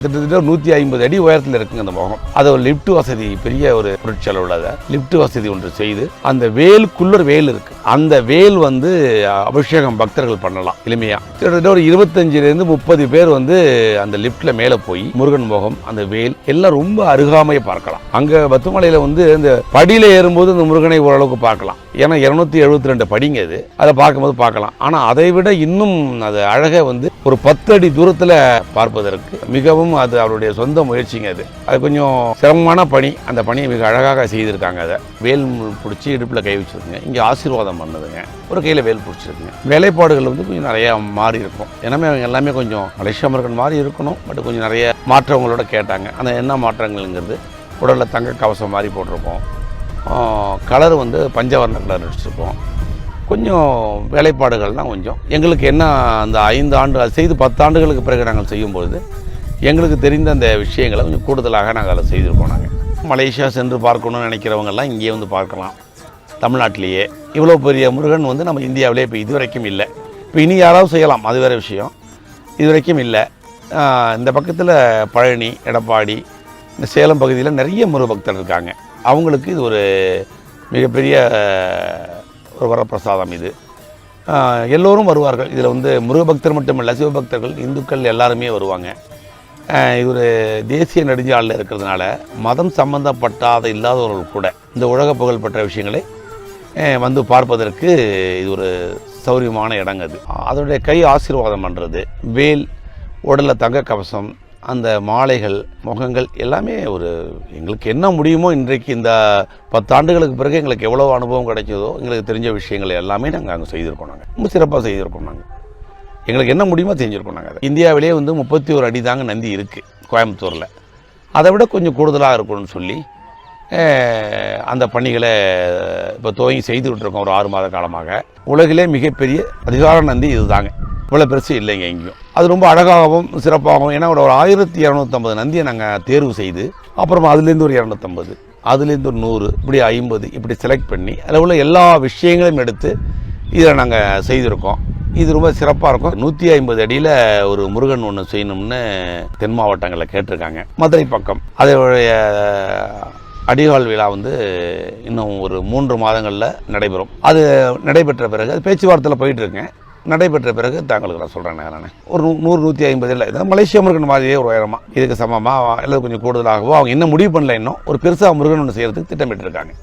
கிட்டத்தட்ட 150 அடி உயரத்தில் இருக்குங்க அந்த முகம். அது ஒரு லிஃப்ட் வசதி, பெரிய ஒரு பொருட்செலவு உள்ளத லிஃப்ட் வசதி ஒன்று செய்து அந்த வேலுக்குள்ளர் வேல் இருக்கு. அந்த வேல் அபிஷேகம் பக்தர்கள் பண்ணலாம் எளிமையா. கிட்டத்தட்ட ஒரு 25 to 30 பேர் அந்த லிஃப்ட்ல மேல போய் முருகன் முகம், அந்த வேல் எல்லாம் ரொம்ப அருகாமையை பார்க்கலாம். அங்க பத்துமலையில இந்த படியில ஏறும்போது இந்த முருகனை ஓரளவுக்கு பார்க்கலாம். ஏன்னா 272 படிங்க அது. அதை பார்க்கும்போது பார்க்கலாம். ஆனா அதை விட இன்னும் அது அழகை ஒரு 10 அடி தூரத்துல பார்ப்பதற்கு மிகவும் அது அவருடைய சொந்த முயற்சிங்க. அது கொஞ்சம் சிரமமான பணி. அந்த பணியை மிக அழகாக செய்திருக்காங்க. அதை வேல் பிடிச்சி இடுப்புல கை வச்சிருக்குங்க. இங்க ஆசீர்வாதம் பண்ணதுங்க. ஒரு கையில வேல் பிடிச்சிருக்குங்க. வேலைப்பாடுகள் கொஞ்சம் நிறைய மாறி இருக்கும். ஏன்னா அவங்க எல்லாமே கொஞ்சம் மலேசியா முருகன் மாதிரி இருக்கணும். பட் கொஞ்சம் நிறைய மாற்றங்களோட கேட்டாங்க. அந்த என்ன மாற்றங்கள்ங்கிறது, உடல்ல தங்க கவசம் மாதிரி போட்டிருப்போம். கலர் பஞ்சவர்ண கலர் அடிச்சிருப்போம். கொஞ்சம் வேலைப்பாடுகள் தான் கொஞ்சம் எங்களுக்கு என்ன அந்த 5 ஆண்டு அது செய்து 10 ஆண்டுகளுக்கு பிறகு நாங்கள் செய்யும்போது எங்களுக்கு தெரிந்த அந்த விஷயங்களை கொஞ்சம் கூடுதலாக நாங்கள் அதை செய்திருக்கோம். நாங்கள் மலேசியா சென்று பார்க்கணும்னு நினைக்கிறவங்கெல்லாம் இங்கேயே பார்க்கலாம். தமிழ்நாட்டிலேயே இவ்வளோ பெரிய முருகன் நம்ம இந்தியாவிலே இப்போ இதுவரைக்கும் இல்லை. இப்போ இனி யாராவது செய்யலாம், அது வேறு விஷயம். இதுவரைக்கும் இல்லை. இந்த பக்கத்தில் பழனி, எடப்பாடி, இந்த சேலம் பகுதியில் நிறைய முருகபக்தர் இருக்காங்க. அவங்களுக்கு இது ஒரு மிகப்பெரிய ஒரு வரப்பிரசாதம். இது எல்லோரும் வருவார்கள். இதில் முருகபக்தர் மட்டுமல்ல, சிவபக்தர்கள், இந்துக்கள் எல்லாருமே வருவாங்க. இது ஒரு தேசிய நெடுஞ்சாலையில் இருக்கிறதுனால மதம் சம்பந்தப்பட்டாத இல்லாதவர்கள் கூட இந்த உலக புகழ்பெற்ற விஷயங்களை பார்ப்பதற்கு இது ஒரு சௌரியமான இடங்க. அது அதனுடைய கை ஆசீர்வாதம் பண்ணுறது, வேல், உடலில் தங்க கவசம், அந்த மாலைகள், முகங்கள் எல்லாமே எங்களுக்கு என்ன முடியுமோ இன்றைக்கு இந்த 10 ஆண்டுகளுக்கு பிறகு எங்களுக்கு எவ்வளோ அனுபவம் கிடைச்சதோ எங்களுக்கு தெரிஞ்ச விஷயங்கள் எல்லாமே நாங்கள் அங்கே செய்திருக்கோம். நாங்கள் ரொம்ப சிறப்பாக செய்திருக்கோம். நாங்கள் எங்களுக்கு என்ன முடியுமோ செஞ்சுருக்கோம். நாங்கள் இந்தியாவிலே 31 அடி தாங்க நந்தி இருக்குது கோயம்புத்தூரில். அதை விட கொஞ்சம் கூடுதலாக இருக்கணும்னு சொல்லி அந்த பணிகளை இப்போ துவங்கி செய்துக்கிட்டு இருக்கோம். ஒரு 6 மாத காலமாக. உலகிலே மிகப்பெரிய அதிகார நந்தி இது தாங்க. இவ்வளோ பெருசு இல்லைங்க எங்கேயும். அது ரொம்ப அழகாகவும் சிறப்பாகவும். ஏன்னா ஒரு 1250 நந்தியை நாங்கள் தேர்வு செய்து அப்புறமா அதுலேருந்து ஒரு 250, அதுலேருந்து ஒரு 100, இப்படி 50 இப்படி செலக்ட் பண்ணி அதில் உள்ள எல்லா விஷயங்களையும் எடுத்து இதில் நாங்கள் செய்திருக்கோம். இது ரொம்ப சிறப்பாக இருக்கும். 150 அடியில் ஒரு முருகன் ஒன்று செய்யணும்னு தென் மாவட்டங்களில் கேட்டிருக்காங்க. மதுரை பக்கம் அதோடைய அடிகால் விழா இன்னும் ஒரு 3 மாதங்களில் நடைபெறும். அது நடைபெற்ற பிறகு அது பேச்சுவார்த்தையில் போயிட்டு இருக்கேன். நடைபெற்ற பிறகு தாங்களுக்கு நான் சொல்கிறேன். நான் ஒரு 100-150 இல்லை, இதான் மலேசியா முருகன் மாதிரியே ஒரு உயரமாக இதுக்கு சமமாக இல்லை கொஞ்சம் கூடுதலாகவோ அவங்க இன்னும் முடிவு பண்ணல. இன்னும் ஒரு பெருசாக முருகன் ஒன்று செய்கிறதுக்கு திட்டமிட்டு இருக்காங்க.